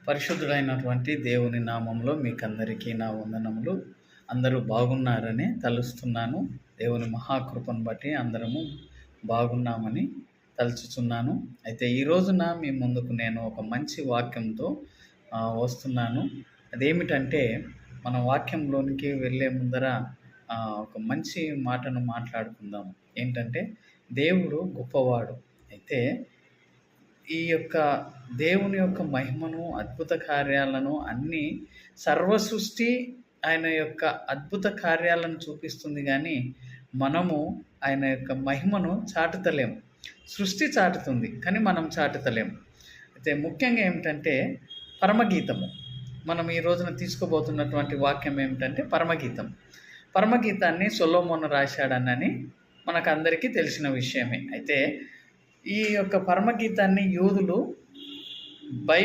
పరిశుద్ధుడైనటువంటి దేవుని నామంలో మీకందరికీ నా వందనములు. అందరూ బాగున్నారని తలుస్తున్నాను. దేవుని మహాకృపను బట్టి అందరము బాగున్నామని తలుచుచున్నాను. అయితే ఈ రోజున మీ ముందుకు నేను ఒక మంచి వాక్యంతో వస్తున్నాను. అదేమిటంటే, మన వాక్యంలోనికి వెళ్ళే ముందర ఒక మంచి మాటను మాట్లాడుకుందాం. ఏంటంటే, దేవుడు గొప్పవాడు. అయితే ఈ యొక్క దేవుని యొక్క మహిమను, అద్భుత కార్యాలను అన్నీ సర్వసృష్టి ఆయన యొక్క అద్భుత కార్యాలను చూపిస్తుంది, కానీ మనము ఆయన యొక్క మహిమను చాటుతలేము. సృష్టి చాటుతుంది, కానీ మనం చాటుతలేము. అయితే ముఖ్యంగా ఏమిటంటే పరమగీతము. మనం ఈ రోజున తీసుకోబోతున్నటువంటి వాక్యం ఏమిటంటే పరమగీతం. పరమగీతాన్ని సొలొమోను రాశాడనని మనకందరికీ తెలిసిన విషయమే. అయితే ఈ యొక్క పరమగీతాన్ని యూదులు